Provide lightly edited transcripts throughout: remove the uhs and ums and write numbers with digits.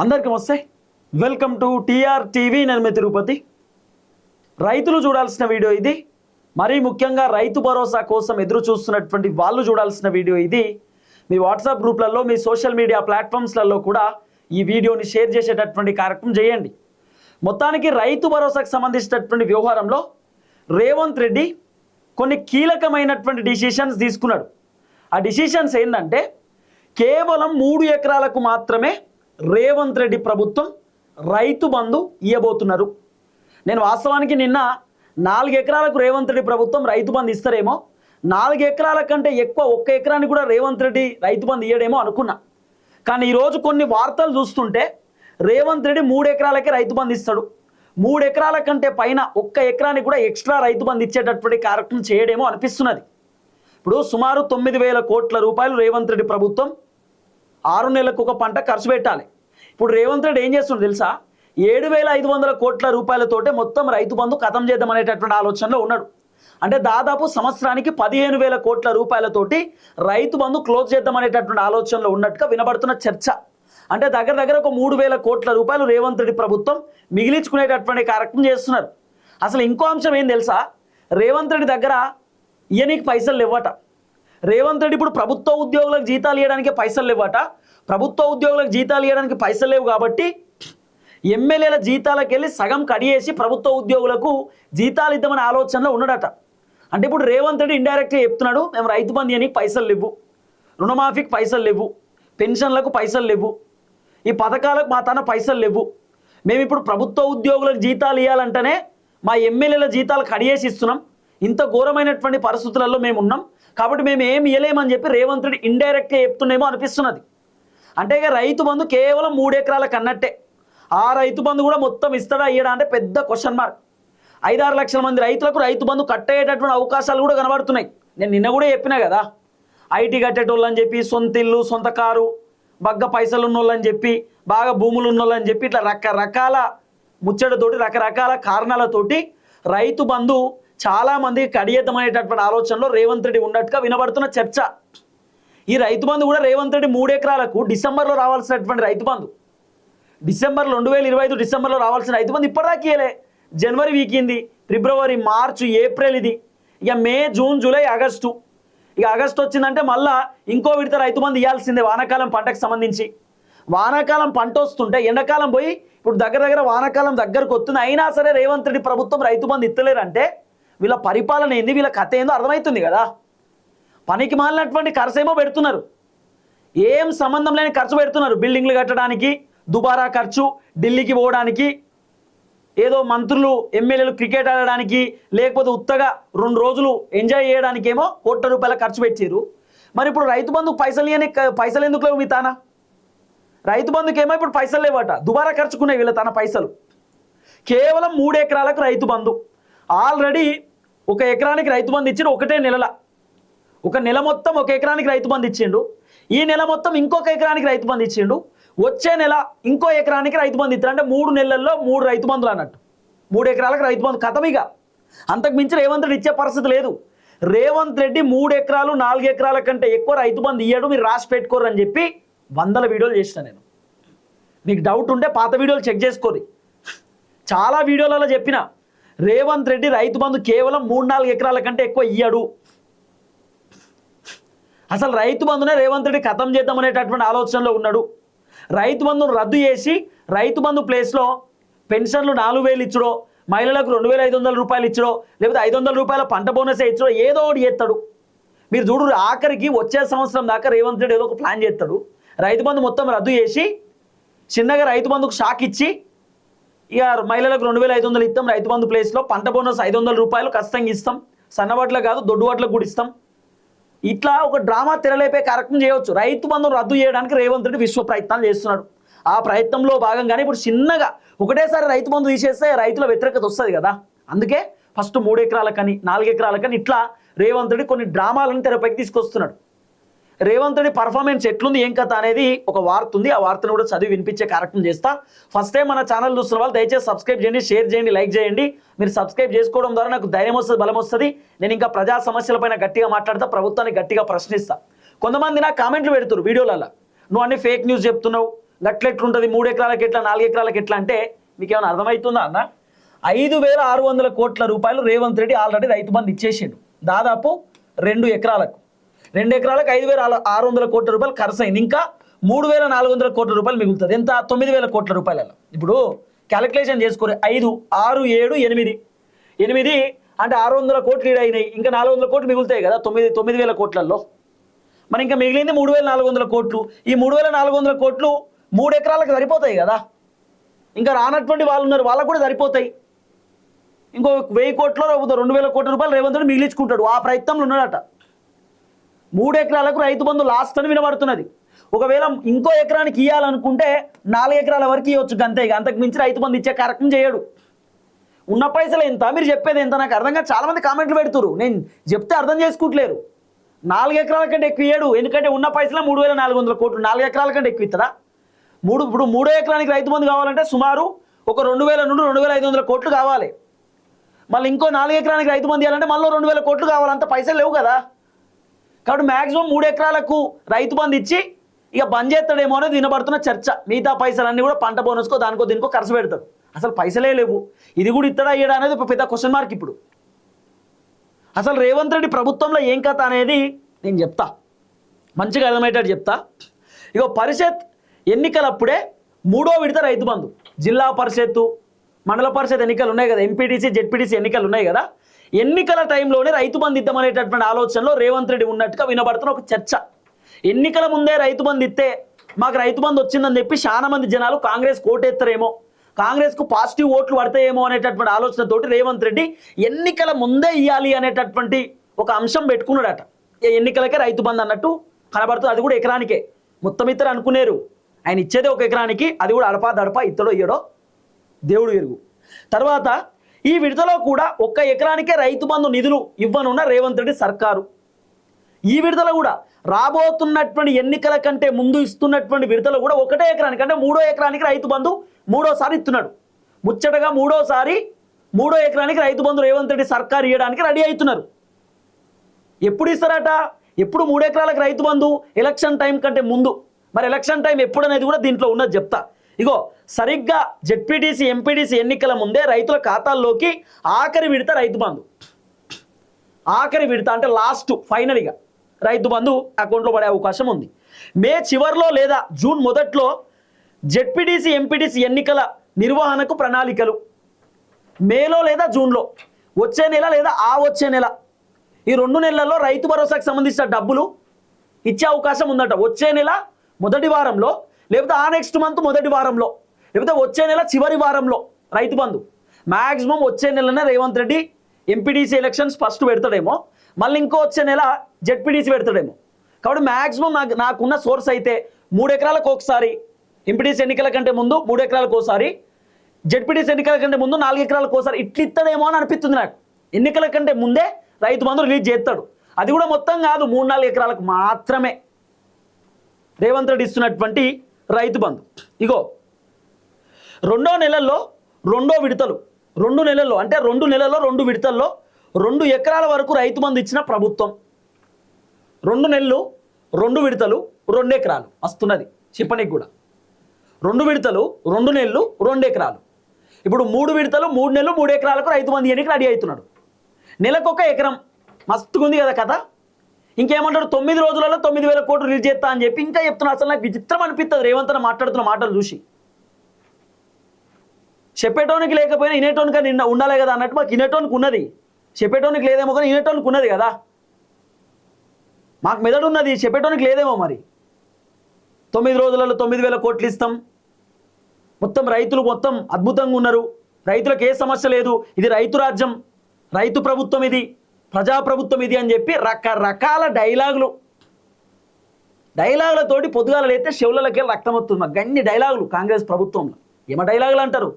అందరికీ నమస్తే. Welcome to TR TV. నేను మీ తిరుపతి. రైతులు చూడాల్సిన వీడియో ఇది. మరీ ముఖ్యంగా రైతు భరోసా కోసం ఎదురు చూస్తున్నటువంటి వాళ్ళు చూడాల్సిన వీడియో ఇది. మీ వాట్సాప్ గ్రూప్లలో, మీ సోషల్ మీడియా ప్లాట్ఫామ్స్లలో కూడా ఈ వీడియోని షేర్ చేసేటటువంటి కార్యక్రమం చేయండి. మొత్తానికి రైతు భరోసాకు సంబంధించినటువంటి వ్యవహారంలో రేవంత్ రెడ్డి కొన్ని కీలకమైనటువంటి డిసిషన్స్ తీసుకున్నాడు. ఆ డిసిషన్స్ ఏంటంటే, కేవలం 3 ఎకరాలకు మాత్రమే రేవంత్ రెడ్డి ప్రభుత్వం రైతు బంధు ఇవ్వబోతున్నారు. నేను వాస్తవానికి నిన్న 4 ఎకరాలకు రేవంత్ రెడ్డి ప్రభుత్వం రైతు బంధు ఇస్తారేమో, 4 ఎకరాల కంటే ఎక్కువ 1 ఎకరానికి కూడా రేవంత్ రెడ్డి రైతు బంధు ఇవ్వడేమో అనుకున్నా. కానీ ఈరోజు కొన్ని వార్తలు చూస్తుంటే రేవంత్ రెడ్డి 3 ఎకరాలకే రైతు బంధు ఇస్తాడు, 3 ఎకరాల కంటే పైన 1 ఎకరానికి కూడా ఎక్స్ట్రా రైతు బంధు ఇచ్చేటటువంటి కార్యక్రమం చేయడేమో అనిపిస్తున్నది. ఇప్పుడు సుమారు 9,000 కోట్ల రూపాయలు రేవంత్ రెడ్డి ప్రభుత్వం 6 నెలలకు ఒక పంట ఖర్చు పెట్టాలి. ఇప్పుడు రేవంత్ రెడ్డి ఏం చేస్తుండో తెలుసా? 7,500 కోట్ల రూపాయలతోటే మొత్తం రైతు బంధు ఖతం చేద్దామనేటటువంటి ఆలోచనలో ఉన్నాడు. అంటే దాదాపు సంవత్సరానికి 15,000 కోట్ల రూపాయలతోటి రైతు బంధు క్లోజ్ చేద్దామనేటటువంటి ఆలోచనలో ఉన్నట్టుగా వినబడుతున్న చర్చ. అంటే దగ్గర దగ్గర ఒక 3,000 కోట్ల రూపాయలు రేవంత్ రెడ్డి ప్రభుత్వం మిగిలించుకునేటటువంటి కార్యక్రమం చేస్తున్నారు. అసలు ఇంకో అంశం ఏం తెలుసా? రేవంత్ రెడ్డి దగ్గర ఇయనికి పైసలు లేవట. రేవంత్ రెడ్డి ఇప్పుడు ప్రభుత్వ ఉద్యోగులకు జీతాలు ఇవ్వడానికి పైసలు లేవట. ప్రభుత్వ ఉద్యోగులకు జీతాలు ఇవ్వడానికి పైసలు లేవు కాబట్టి ఎమ్మెల్యేల జీతాలకు వెళ్ళి సగం కడియేసి ప్రభుత్వ ఉద్యోగులకు జీతాలు ఇద్దామనే ఆలోచనలో ఉన్నాడట. అంటే ఇప్పుడు రేవంత్ రెడ్డి ఇండైరెక్ట్గా చెప్తున్నాడు, మేము రైతు బంధు ఇవ్వడానికి పైసలు లేవు, రుణమాఫీకి పైసలు లేవు, పెన్షన్లకు పైసలు లేవు, ఈ పథకాలకు మా తన పైసలు లేవు, మేము ఇప్పుడు ప్రభుత్వ ఉద్యోగులకు జీతాలు ఇవ్వాలంటేనే మా ఎమ్మెల్యేల జీతాలు కడియేసి ఇస్తున్నాం, ఇంత ఘోరమైనటువంటి పరిస్థితులలో మేము ఉన్నాం, కాబట్టి మేము ఏమి ఇవ్వలేమని చెప్పి రేవంత్ రెడ్డి ఇండైరెక్ట్గా చెప్తున్నామో అనిపిస్తున్నది. అంటే ఇక రైతు బంధు కేవలం 3 ఎకరాలకు అన్నట్టే. ఆ రైతు బంధు కూడా మొత్తం ఇస్తాడా ఇయ్యడా అంటే పెద్ద క్వశ్చన్ మార్క్. 5-6 లక్షల మంది రైతులకు రైతు బంధు కట్టేటటువంటి అవకాశాలు కూడా కనబడుతున్నాయి. నేను నిన్న కూడా చెప్పినా కదా, ఐటీ కట్టేటోళ్ళు అని చెప్పి, సొంత ఇల్లు, సొంత కారు, బగ్గ పైసలు ఉన్నోళ్ళని చెప్పి, బాగా భూములు ఉన్నోళ్ళని చెప్పి, ఇట్లా రకరకాల ముచ్చటతోటి, రకరకాల కారణాలతోటి రైతు బంధు చాలామందికి కడియేద్దామనేటటువంటి ఆలోచనలో రేవంత్ రెడ్డి ఉన్నట్టుగా వినబడుతున్న చర్చ. ఈ రైతు బంధు కూడా రేవంత్ రెడ్డి 3 ఎకరాలకు డిసెంబర్లో రావాల్సినటువంటి రైతు బంధు, డిసెంబర్లో 2025 డిసెంబర్లో రావాల్సిన రైతు బంధు ఇప్పటిదాకా ఇవ్వలే. జనవరి వీకింది, ఫిబ్రవరి, మార్చి, ఏప్రిల్, ఇది ఇక మే, జూన్, జూలై, ఆగస్టు. ఇక ఆగస్టు వచ్చిందంటే మళ్ళా ఇంకో విడత రైతు బంధు ఇవ్వాల్సిందే వానాకాలం పంటకు సంబంధించి. వానాకాలం పంట వస్తుంటే ఎండాకాలం పోయి ఇప్పుడు దగ్గర దగ్గర వానాకాలం దగ్గరకు వస్తుంది. అయినా సరే రేవంత్ రెడ్డి ప్రభుత్వం రైతు బంధు ఇస్తలేరంటే వీళ్ళ పరిపాలన ఏంది, వీళ్ళ కథ ఏందో అర్థమవుతుంది కదా. పనికి మాలినటువంటి ఖర్చు ఏమో పెడుతున్నారు, ఏం సంబంధం లేని ఖర్చు పెడుతున్నారు. బిల్డింగ్లు కట్టడానికి దుబారా ఖర్చు, ఢిల్లీకి పోవడానికి, ఏదో మంత్రులు ఎమ్మెల్యేలు క్రికెట్ ఆడడానికి, లేకపోతే ఉత్తగా 2 రోజులు ఎంజాయ్ చేయడానికి ఏమో కోట్ల రూపాయల ఖర్చు పెట్టారు. మరి ఇప్పుడు రైతు బంధుకు పైసలు ఎందుకు లేవు మీ తాన? రైతు బంధుకి ఏమో ఇప్పుడు పైసలు లేవట, దుబారా ఖర్చుకునే వీళ్ళ తన పైసలు. కేవలం 3 ఎకరాలకు రైతు బంధు. ఆల్రెడీ 1 ఎకరానికి రైతు బంధు ఇచ్చిండు ఒకటే నెలల. ఒక నెల మొత్తం 1 ఎకరానికి రైతు బంధు ఇచ్చిండు. ఈ నెల మొత్తం ఇంకొక ఎకరానికి రైతు బంధు ఇచ్చిండు. వచ్చే నెల ఇంకో ఎకరానికి రైతు బంధు ఇస్తారు. అంటే 3 నెలల్లో 3 రైతు బంధులు అన్నట్టు. 3 ఎకరాలకు రైతు బంధు ఖతమిగా. అంతకు మించి రేవంత్ రెడ్డి ఇచ్చే పరిస్థితి లేదు. రేవంత్ రెడ్డి 3 ఎకరాలు 4 ఎకరాల కంటే ఎక్కువ రైతు బంధు ఇయ్యడు, మీరు రాసి పెట్టుకోరు అని చెప్పి 100 వీడియోలు చేసిన నేను. మీకు డౌట్ ఉంటే పాత వీడియోలు చెక్ చేసుకోరు. చాలా వీడియోలలో చెప్పిన రేవంత్ రెడ్డి రైతు బంధు కేవలం 3-4 ఎకరాల కంటే ఎక్కువ ఇయ్యడు. అసలు రైతు బంధునే రేవంత్ రెడ్డి ఖతం చేద్దామనేటటువంటి ఆలోచనలో ఉన్నాడు. రైతు బంధును రద్దు చేసి రైతు బంధు ప్లేస్లో పెన్షన్లు 4,000 ఇచ్చడో, మహిళలకు 2,500 రూపాయలు ఇచ్చడో, లేకపోతే 500 రూపాయల పంట బోనసే ఇచ్చడో ఏదో ఒకటి చేస్తాడు. మీరు చూడు, ఆఖరికి వచ్చే సంవత్సరం దాకా రేవంత్ రెడ్డి ఏదో ఒక ప్లాన్ చేస్తాడు. రైతు బంధు మొత్తం రద్దు చేసి చిన్నగా రైతు బంధుకు షాక్ ఇచ్చి, ఇక మహిళలకు 2,500 ఇస్తాం, రైతు బంధు ప్లేస్లో పంట బోనస్ 500 రూపాయలు ఖచ్చితంగా ఇస్తాం, సన్నబట్ల కాదు దొడ్డు వాట్లకు కూడా ఇస్తాం. ఇట్లా ఒక డ్రామా తెరలేపే కార్యక్రమం చేయవచ్చు. రైతు బంధును రద్దు చేయడానికి రేవంత్ రెడ్డి విశ్వ ప్రయత్నాలు చేస్తున్నాడు. ఆ ప్రయత్నంలో భాగంగానే ఇప్పుడు చిన్నగా ఒకటేసారి రైతు బంధు తీసేస్తే రైతుల వ్యతిరేకత వస్తుంది కదా. అందుకే ఫస్ట్ 3 ఎకరాలకని 4 ఎకరాలకని ఇట్లా రేవంత్ రెడ్డి కొన్ని డ్రామాలను తెరపైకి తీసుకొస్తున్నాడు. రేవంత్ రెడ్డి పర్ఫార్మెన్స్ ఎట్లుంది, ఏం కథ అనేది ఒక వార్త ఉంది. ఆ వార్తను కూడా చదివి వినిపించే కార్యక్రమం చేస్తా. ఫస్ట్ టైం మన ఛానల్ చూస్తున్న వాళ్ళు దయచేసి సబ్స్క్రైబ్ చేయండి, షేర్ చేయండి, లైక్ చేయండి. మీరు సబ్స్క్రైబ్ చేసుకోవడం ద్వారా నాకు ధైర్యం వస్తుంది, బలం వస్తుంది. నేను ఇంకా ప్రజా సమస్యలపైన గట్టిగా మాట్లాడతా, ప్రభుత్వాన్ని గట్టిగా ప్రశ్నిస్తా. కొంతమంది నా కామెంట్లు పెడుతున్నారు వీడియోలలో, నువ్వు అన్ని ఫేక్ న్యూస్ చెప్తున్నావు, గట్లెట్లుంటుంది 3 ఎకరాలకు ఎట్లా 4 ఎకరాలకు ఎట్లా అంటే మీకు ఏమైనా అర్థమవుతుందా అన్న? 5,600 కోట్ల రూపాయలు రేవంత్ రెడ్డి ఆల్రెడీ రైతు బంధు ఇచ్చేసిండు. దాదాపు 2 ఎకరాలకు 5,600 కోట్ల రూపాయలు ఖర్చు అయింది. ఇంకా 3,400 కోట్ల రూపాయలు మిగులుతుంది. ఎంత? 9,000 కోట్ల రూపాయలలో. ఇప్పుడు క్యాలిక్యులేషన్ చేసుకోరు. 5, 6, 7, 8 అంటే 600 కోట్లు ఈడ అయినాయి. ఇంకా 400 కోట్లు మిగులుతాయి కదా 9,000 కోట్లలో. మరి ఇంకా మిగిలింది 3,400 కోట్లు. ఈ 3,400 కోట్లు 3 ఎకరాలకు సరిపోతాయి కదా. ఇంకా రానటువంటి వాళ్ళు ఉన్నారు, వాళ్ళకు కూడా సరిపోతాయి. ఇంకో 1000 కోట్లో 2,000 కోట్ల రూపాయలు రేవంత్ రెడ్డి మిగిలించుకుంటాడు. ఆ ప్రయత్నంలో ఉన్నాడట. 3 ఎకరాలకు రైతు బంధు లాస్ట్ అని వినబడుతున్నది. ఒకవేళ ఇంకో ఎకరానికి ఇవ్వాలనుకుంటే 4 ఎకరాల వరకు ఇవ్వచ్చు అంతే. అంతకు మించి రైతు బంధు ఇచ్చే కార్యక్రమం చేయడు. ఉన్న పైసలు ఎంత, మీరు చెప్పేది ఎంత నాకు అర్థంగా చాలా మంది కామెంట్లు పెడుతురు. నేను చెప్తే అర్థం చేసుకుంటలేరు. 4 ఎకరాల కంటే ఎక్కువ ఇయ్యడు. ఎందుకంటే ఉన్న పైసలు 3,400 కోట్లు. 4 ఎకరాల కంటే ఎక్కువ ఇస్తారా? ఇప్పుడు 3 ఎకరానికి రైతు బంధు కావాలంటే సుమారు ఒక 2,000 నుండి 2,500 కోట్లు కావాలి. మళ్ళీ ఇంకో 4 ఎకరానికి రైతు బంధు ఇవ్వాలంటే మళ్ళీ 2,000 కోట్లు కావాలి. అంత పైసలు లేవు కదా. కాబట్టి మ్యాక్సిమం 3 ఎకరాలకు రైతు బంధు ఇచ్చి ఇక బంద్ చేస్తాడేమో అనేది వినబడుతున్న చర్చ. మిగతా పైసలన్నీ కూడా పంట బోనస్కో దానికో దీనికో ఖర్చు పెడతాడు. అసలు పైసలే లేవు. ఇది కూడా ఇస్తాడా ఇయ్యడా అనేది పెద్ద క్వశ్చన్ మార్క్. ఇప్పుడు అసలు రేవంత్ రెడ్డి ప్రభుత్వంలో ఏం కథ అనేది నేను చెప్తా, మంచిగా అర్థమయ్యేటట్టు చెప్తా. ఇగో పరిషత్ ఎన్నికలప్పుడే 3వ విడత రైతు బంధు, జిల్లా పరిషత్తు మండల పరిషత్ ఎన్నికలు ఉన్నాయి కదా, ఎంపీటీసీ జెడ్పీటీసీ ఎన్నికలు ఉన్నాయి కదా. ఎన్నికల టైంలోనే రైతు బంధు ఇద్దామనేటటువంటి ఆలోచనలో రేవంత్ రెడ్డి ఉన్నట్టుగా వినబడుతున్న ఒక చర్చ. ఎన్నికల ముందే రైతు బంధు ఇస్తే మాకు రైతు బంధు వచ్చిందని చెప్పి చాలా మంది జనాలు కాంగ్రెస్ కోటెత్తారేమో, కాంగ్రెస్కు పాజిటివ్ ఓట్లు పడతాయేమో అనేటటువంటి ఆలోచనతోటి రేవంత్ రెడ్డి ఎన్నికల ముందే ఇవ్వాలి అనేటటువంటి ఒక అంశం పెట్టుకున్నాడట. ఎన్నికలకే రైతు బంధు అన్నట్టు కనబడుతుంది. అది కూడా ఎకరానికే. మొత్తం ఇద్దరు అనుకునేరు ఆయన ఇచ్చేదే 1 ఎకరానికి, అది కూడా అడపా దడపా ఇత్తడో ఇయ్యడో దేవుడు ఎరుగు. తర్వాత ఈ విడతలో కూడా 1 ఎకరానికే రైతు బంధు నిధులు ఇవ్వనున్న రేవంత్ రెడ్డి సర్కారు. ఈ విడతలో కూడా రాబోతున్నటువంటి ఎన్నికల కంటే ముందు ఇస్తున్నటువంటి విడతలో కూడా 1 ఎకరానికి అంటే 3వ ఎకరానికి రైతు బంధు 3వసారి ఇస్తున్నాడు. ముచ్చటగా 3వ ఎకరానికి రైతు బంధు రేవంత్ రెడ్డి సర్కారు ఇవ్వడానికి రెడీ అవుతున్నారు. ఎప్పుడు ఇస్తారట? ఎప్పుడు 3 ఎకరాలకు రైతు బంధు? ఎలక్షన్ టైం కంటే ముందు. మరి ఎలక్షన్ టైం ఎప్పుడు అనేది కూడా దీంట్లో ఉన్నది చెప్తా. ఇగో సరిగ్గా జెడ్పీటీసీ ఎంపీటీసీ ఎన్నికల ముందే రైతుల ఖాతాల్లోకి ఆఖరి విడత రైతు బంధు, ఆఖరి విడత అంటే లాస్ట్ ఫైనల్గా రైతు బంధు అకౌంట్లో పడే అవకాశం ఉంది. మే చివరిలో లేదా జూన్ మొదట్లో జెడ్పీటీసీ ఎంపీటీసీ ఎన్నికల నిర్వహణకు ప్రణాళికలు. మేలో లేదా జూన్లో, వచ్చే నెల లేదా వచ్చే నెల, ఈ 2 నెలల్లో రైతు భరోసాకు సంబంధించిన డబ్బులు ఇచ్చే అవకాశం ఉందట. వచ్చే నెల మొదటి వారంలో, లేకపోతే నెక్స్ట్ మంత్ మొదటి వారంలో, లేకపోతే వచ్చే నెల చివరి వారంలో రైతు బంధు. మ్యాక్సిమం వచ్చే నెలనే Revanth Reddy MPTC elections first పెడతాడేమో, మళ్ళీ ఇంకో వచ్చే నెల జెడ్పీటీసీ పెడతాడేమో. కాబట్టి మ్యాక్సిమం నాకున్న సోర్స్ అయితే 3 ఎకరాలకు ఒకసారి, ఎంపీటీసీ ఎన్నికల కంటే ముందు 3 ఎకరాలకు ఒకసారి, జెడ్పీటీసీ ఎన్నికల కంటే ముందు 4 ఎకరాలకు ఒకసారి ఇట్లా ఇస్తాడేమో అని అనిపిస్తుంది నాకు. ఎన్నికల కంటే ముందే రైతు బంధు రిలీజ్ చేస్తాడు. అది కూడా మొత్తం కాదు, 3-4 ఎకరాలకు మాత్రమే రేవంత్ రెడ్డి ఇస్తున్నటువంటి రైతు బంధు. ఇగో 2వ నెలల్లో 2వ విడతలు, 2 నెలల్లో అంటే 2 నెలల్లో 2 విడతల్లో 2 ఎకరాల వరకు రైతు బంధు ఇచ్చిన ప్రభుత్వం. 2 నెలలు 2 విడతలు 2 ఎకరాలు వస్తున్నది చెప్పనీకి కూడా. 2 విడతలు 2 నెలలు 2 ఎకరాలు. ఇప్పుడు 3 విడతలు 3 నెలలు 3 ఎకరాలకు రైతు బంధు ఇవ్వడానికి రెడీ అవుతున్నాడు. నెలకు 1 ఎకరం మస్తుగా ఉంది కదా కథ. ఇంకేమంటాడు 9 రోజులలో 9,000 కోట్లు రిలీజ్ చేస్తా అని చెప్పి ఇంకా చెప్తున్నా. అసలు నాకు విచిత్రం అనిపిస్తుంది రేవంత్ అన్న మాట్లాడుతున్న మాటలు చూసి. చెప్పేటోనికి లేకపోయినా వినేటోనికి నిన్న ఉండాలి కదా అన్నట్టు మాకు వినేటోనికి ఉన్నది, చెప్పేటోనికి లేదేమో కానీ వినేటోనికి ఉన్నది కదా. మాకు మెదడు ఉన్నది, చెప్పేటోనికి లేదేమో. మరి 9 రోజులలో 9,000 కోట్లు ఇస్తాం, మొత్తం రైతులు మొత్తం అద్భుతంగా ఉన్నారు, రైతులకు ఏ సమస్య లేదు, ఇది రైతు రాజ్యం, రైతు ప్రభుత్వం, ఇది ప్రజాప్రభుత్వం ఇది అని చెప్పి రకరకాల డైలాగులతోటి పొద్దుగాల లేతే చెవులకి రక్తం వస్తుంది. మాకు గన్ని డైలాగులు కాంగ్రెస్ ప్రభుత్వంలో. ఏమ డైలాగులు అంటారు?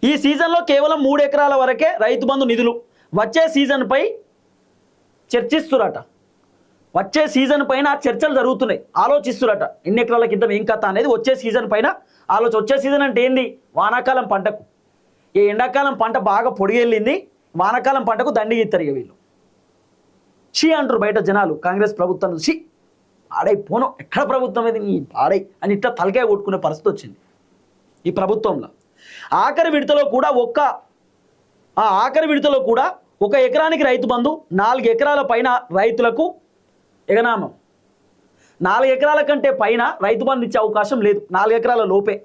ఈ సీజన్లో కేవలం 3 ఎకరాల వరకే రైతు బంధు నిధులు. వచ్చే సీజన్పై చర్చిస్తురట. వచ్చే సీజన్ పైన చర్చలు జరుగుతున్నాయి, ఆలోచిస్తురట. ఎన్ని ఎకరాలకి ఇద్దాం ఏం కథ అనేది వచ్చే సీజన్ పైన ఆలోచన. వచ్చే సీజన్ అంటే ఏంది? వానాకాలం పంటకు. ఈ ఎండాకాలం పంట బాగా పొడిగెళ్ళింది, వానాకాలం పంటకు దండిగిస్తారు. ఇక వీళ్ళు షీ అంటారు బయట జనాలు కాంగ్రెస్ ప్రభుత్వం షీ పాడైపోను, ఎక్కడ ప్రభుత్వం ఇది నీ పాడై అని ఇట్లా తలకాయ కొట్టుకునే పరిస్థితి వచ్చింది ఈ ప్రభుత్వంలో. ఆఖరి విడతలో కూడా ఒక ఎకరానికి రైతు బంధు, 4 ఎకరాల పైన రైతులకు ఎగనామం. 4 ఎకరాల కంటే పైన రైతు బంధు ఇచ్చే అవకాశం లేదు, 4 ఎకరాల లోపే.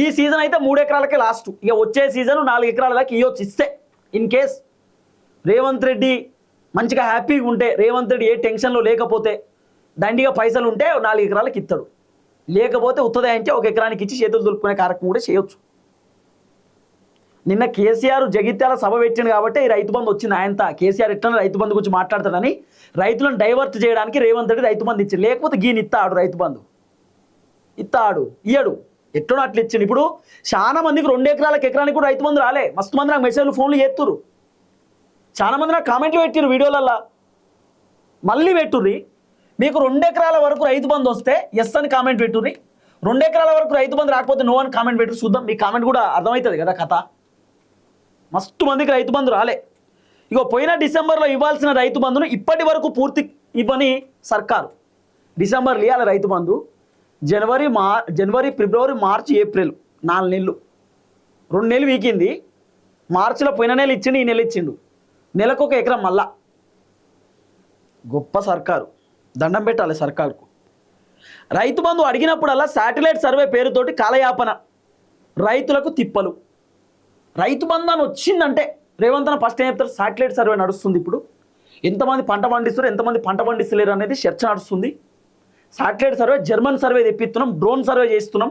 ఈ సీజన్ అయితే 3 ఎకరాలకే లాస్ట్. ఇక వచ్చే సీజన్ 4 ఎకరాల దాకా ఇవ్వచ్చు ఇస్తే. ఇన్ కేస్ రేవంత్ రెడ్డి మంచిగా హ్యాపీగా ఉంటే, రేవంత్ రెడ్డి ఏ టెన్షన్లో లేకపోతే, దండిగా పైసలు ఉంటే 4 ఎకరాలకు ఇస్తాడు. లేకపోతే ఉత్తదాయించే 1 ఎకరానికి ఇచ్చి చేతులు దులుపుకునే కార్యక్రమం కూడా చేయొచ్చు. నిన్న కేసీఆర్ జగిత్యాల సభ పెట్టిండు కాబట్టి ఈ రైతు బంధు వచ్చింది. ఆయనతో కేసీఆర్ ఎట్లా రైతు బంధు గురించి మాట్లాడతాడని రైతులను డైవర్ట్ చేయడానికి రేవంత్ రెడ్డి రైతు బంధు ఇచ్చిండు. లేకపోతే గీని ఇస్తాడు రైతు బంధు, ఇయ్యడు, ఎట్లనో అట్లా ఇచ్చిండు. ఇప్పుడు చాలా మందికి 2 ఎకరాలకు ఎకరానికి కూడా రైతు బంధు రాలే. మస్తు మంది నాకు మెసేజ్లు ఫోన్లు చేస్తుర్రు, చాలా మంది నాకు కామెంట్లు పెట్టిర్రు వీడియోలల్లో. మళ్ళీ పెట్టుర్రి, మీకు 2 ఎకరాల వరకు రైతు బంధు వస్తే ఎస్ అని కామెంట్ పెట్టుర్రి, 2 ఎకరాల వరకు రైతు బంధు రాకపోతే నో అని కామెంట్ పెట్టు. చూద్దాం, మీ కామెంట్ కూడా అర్థమవుతుంది కదా కథ. మస్తు మందికి రైతు బంధు రాలే. ఇగో పోయిన డిసెంబర్లో ఇవ్వాల్సిన రైతు బంధును ఇప్పటి వరకు పూర్తి ఇవ్వని సర్కారు. డిసెంబర్లో ఇవ్వాలి రైతు బంధు, జనవరి ఫిబ్రవరి మార్చి ఏప్రిల్ 4 నెలలు, 2 నెలలు వీకింది. మార్చిలో పోయిన నెల ఇచ్చిండు, ఈ నెల ఇచ్చిండు. నెలకు 1 ఎకరం. మళ్ళా గొప్ప సర్కారు, దండం పెట్టాలి సర్కారుకు. రైతు బంధు అడిగినప్పుడల్లా శాటిలైట్ సర్వే పేరుతోటి కాలయాపన, రైతులకు తిప్పలు. రైతు బంధు అని వచ్చిందంటే రేవంత్ అన్న ఫస్ట్ ఏం చెప్తారు, శాటిలైట్ సర్వే నడుస్తుంది. ఇప్పుడు ఎంతమంది పంట పండిస్తారు, ఎంతమంది పంట పండిస్తలేరు అనేది చర్చ నడుస్తుంది. శాటిలైట్ సర్వే, జర్మన్ సర్వే తెప్పిస్తున్నాం, డ్రోన్ సర్వే చేస్తున్నాం,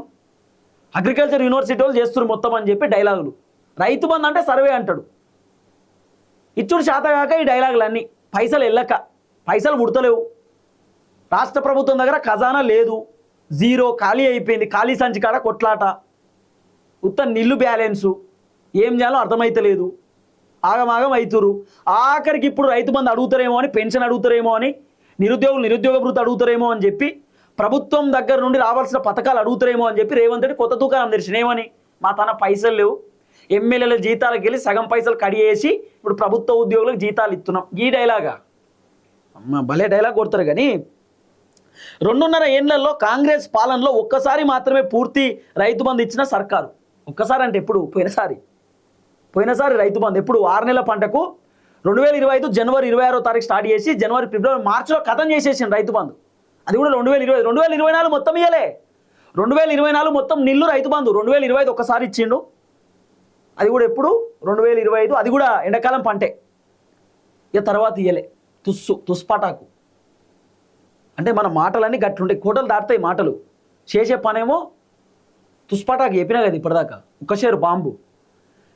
అగ్రికల్చర్ యూనివర్సిటీ వాళ్ళు చేస్తున్నారు మొత్తం అని చెప్పి డైలాగులు. రైతు బంధు అంటే సర్వే అంటాడు. ఇచ్చుడు శాతగాక ఈ డైలాగులన్నీ, పైసలు వెళ్ళక, పైసలు ముడతలేవు. రాష్ట్ర ప్రభుత్వం దగ్గర ఖజానా లేదు, జీరో, ఖాళీ అయిపోయింది. ఖాళీ సంచి కాడ కొట్లాట, ఉత్త నిల్లు బ్యాలెన్సు, ఏం చేయాలో అర్థమైతలేదు, ఆగమాగం అవుతురు. ఆఖరికి ఇప్పుడు రైతు బంధు అడుగుతారేమో అని, పెన్షన్ అడుగుతారేమో అని, నిరుద్యోగ భృతి అడుగుతారేమో అని చెప్పి, ప్రభుత్వం దగ్గర నుండి రావాల్సిన పథకాలు అడుగుతారేమో అని చెప్పి రేవంత్ రెడ్డి కొత్త దుకాణం తెరిచిన. ఏమని, మా తన పైసలు లేవు, ఎమ్మెల్యేల జీతాలకు వెళ్ళి సగం పైసలు కడిగేసి ఇప్పుడు ప్రభుత్వ ఉద్యోగులకు జీతాలు ఇస్తున్నాం. ఈ డైలాగా అమ్మ భలే డైలాగ్ కొడతారు. కానీ 2.5 ఏళ్లలో కాంగ్రెస్ పాలనలో ఒక్కసారి మాత్రమే పూర్తి రైతు బంధు ఇచ్చిన సర్కారు. ఒక్కసారి అంటే ఎప్పుడు, పోయినసారి రైతు బంధు ఎప్పుడు 6 నెలల పంటకు 2025 జనవరి 26వ తారీఖు స్టార్ట్ చేసి జనవరి ఫిబ్రవరి మార్చిలో ఖతం చేసేసింది రైతు బంధు. అది కూడా 2020, 2024 మొత్తం ఇయ్యలే. 2024 మొత్తం నిల్లు రైతు బంధు. 2025 ఒక్కసారి ఇచ్చిండు, అది కూడా ఎప్పుడు 2025, అది కూడా ఎండాకాలం పంటే. ఇక తర్వాత ఇయ్యలే. తుస్పాటాకు అంటే మన మాటలన్నీ గట్లుంటాయి, కోటలు దాటుతాయి మాటలు. చేసే పనేమో తుస్పాటాకు చెప్పినా కదా ఇప్పటిదాకా, ఒక్కషేరు బాంబు.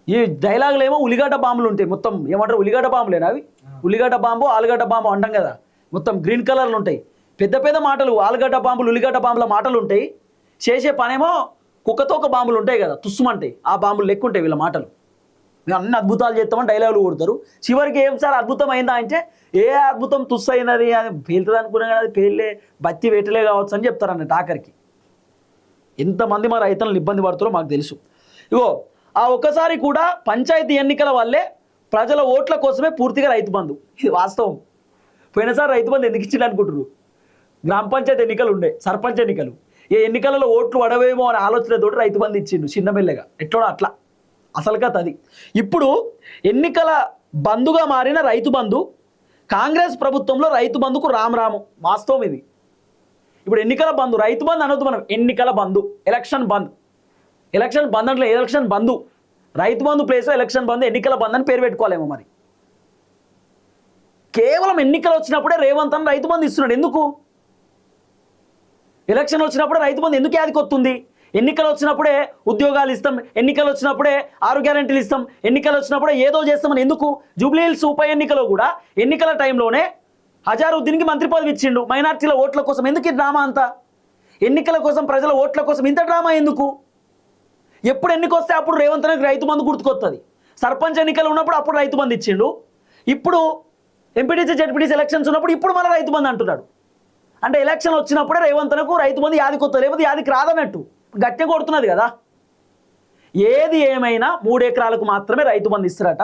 ఈ డైలాగులు ఏమో ఉల్లిగడ్డ బాంబులు ఉంటాయి మొత్తం. ఏమంటారు, ఉల్లిగడ్డ బాంబులేనా అవి? ఉల్లిగడ్డ బాంబు, ఆలుగడ్డ బాంబు అంటాం కదా, మొత్తం గ్రీన్ కలర్లు ఉంటాయి. పెద్ద పెద్ద మాటలు, ఆలుగడ్డ బాంబులు, ఉల్లిగడ్డ బాంబుల మాటలు ఉంటాయి. చేసే పనేమో కుక్కతోక బాంబులు ఉంటాయి కదా, తుస్సుమంటాయి. ఆ బాంబులు లెక్క ఉంటాయి వీళ్ళ మాటలు. మేము అన్ని అద్భుతాలు చేస్తామని డైలాగులు కొడతారు. చివరికి ఏం సార్ అద్భుతం అయిందా అంటే, ఏ అద్భుతం తుస్సు అయినది, అది పేలుతుంది అనుకున్నా కానీ అది పేర్లే, బత్తి వేటలే కావచ్చు అని చెప్తారు అన్నట్టు. ఆఖరికి ఎంతమంది మా రైతులను ఇబ్బంది పడుతారో మాకు తెలుసు. ఇగో ఆ ఒక్కసారి కూడా పంచాయతీ ఎన్నికల వల్లే ప్రజల ఓట్ల కోసమే పూర్తిగా రైతు బంధు. ఇది వాస్తవం. పోయినసారి రైతు బంధు ఎందుకు ఇచ్చిండు అనుకుంటారు? గ్రామ పంచాయతీ ఎన్నికలు ఉండే, సర్పంచ్ ఎన్నికలు. ఏ ఎన్నికలలో ఓట్లు పడవేమో అనే ఆలోచనతో రైతు బంధు ఇచ్చిండు చిన్నమెల్లగా, ఎట్లా అట్లా. అసలు కథ అది. ఇప్పుడు ఎన్నికల బంధుగా మారిన రైతు బంధు, కాంగ్రెస్ ప్రభుత్వంలో రైతు బంధుకు రామరాము. వాస్తవం ఇది. ఇప్పుడు ఎన్నికల బంధు, రైతు బంధు అనొద్దు మనం, ఎన్నికల బంధు, ఎలక్షన్ బంద్. ఎలక్షన్ బంద్ అంటే ఎలక్షన్ బంధు, రైతు బంధు ప్లేస్లో ఎలక్షన్ బంద్, ఎన్నికల బంద్ అని పేరు పెట్టుకోలేమో మరి. కేవలం ఎన్నికలు వచ్చినప్పుడే రేవంత్ అన్న రైతు బంధు ఇస్తున్నాడు. ఎందుకు? ఎలక్షన్ వచ్చినప్పుడే రైతు బంధు ఎందుకు యాదికొస్తుంది? ఎన్నికలు వచ్చినప్పుడే ఉద్యోగాలు ఇస్తాం, ఎన్నికలు వచ్చినప్పుడే 6 గ్యారెంటీలు ఇస్తాం, ఎన్నికలు వచ్చినప్పుడే ఏదో చేస్తామని ఎందుకు? జూబ్లీహిల్స్ ఉప ఎన్నికలో కూడా ఎన్నికల టైంలోనే హజారుద్దీన్కి మంత్రి పదవి ఇచ్చిండు. మైనార్టీల ఓట్ల కోసం ఎందుకు ఈ డ్రామా అంతా? ఎన్నికల కోసం, ప్రజల ఓట్ల కోసం ఇంత డ్రామా ఎందుకు? ఎప్పుడు ఎన్నికొస్తే అప్పుడు రేవంత్ రెడ్డికి రైతు బంధు గుర్తుకొస్తుంది. సర్పంచ్ ఎన్నికలు ఉన్నప్పుడు అప్పుడు రైతు బంధు ఇచ్చిండు, ఇప్పుడు ఎంపీటీసీ జెడ్పీటీసీ ఎలక్షన్స్ ఉన్నప్పుడు ఇప్పుడు మళ్ళీ రైతు బంధు అంటున్నాడు. అంటే ఎలక్షన్ వచ్చినప్పుడే రేవంత్ రెడ్డికి రైతు బంధు యాదికొస్తుంది, లేకపోతే యాదికి రాదన్నట్టు గట్టిగా కొడుతున్నది కదా. ఏది ఏమైనా 3 ఎకరాలకు మాత్రమే రైతు బంధు ఇస్తారట.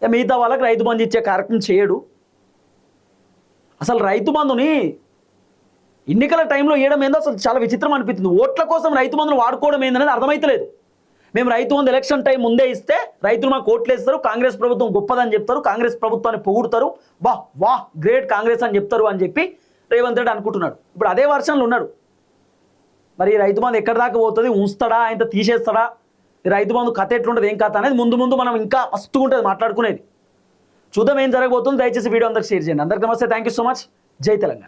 మిగతా వాళ్ళకి రైతు బంధు ఇచ్చే కార్యక్రమం చేయడు. అసలు రైతు బంధుని ఎన్నికల టైంలో వేయడం ఏందో అసలు చాలా విచిత్రం అనిపిస్తుంది. ఓట్ల కోసం రైతు బంధును వాడుకోవడం ఏందనేది అర్థమైతలేదు. మేము రైతు బంధు ఎలక్షన్ టైం ముందే ఇస్తే రైతులు మాకు ఓట్లు వేస్తారు, కాంగ్రెస్ ప్రభుత్వం గొప్పదని చెప్తారు, కాంగ్రెస్ ప్రభుత్వాన్ని పొగుడుతారు, వాహ్ గ్రేట్ కాంగ్రెస్ అని చెప్తారు అని చెప్పి రేవంత్ రెడ్డి అనుకుంటున్నాడు. ఇప్పుడు అదే వర్షన్లు ఉన్నాడు. మరి రైతు బంధు ఎక్కడి దాకా పోతుంది, ఉంచుతాడా ఆయన తీసేస్తాడా, రైతు బంధు కథ ఎట్లుంటుంది ఏం కథ అనేది ముందు మనం ఇంకా మస్తుగా ఉంటుంది మాట్లాడుకునేది. చూద్దాం ఏం జరగబోతుంది. దయచేసి వీడియో అందరికి షేర్ చేయండి. అందరికీ నమస్తే, థ్యాంక్ యూ సో మచ్. జై తెలంగాణ.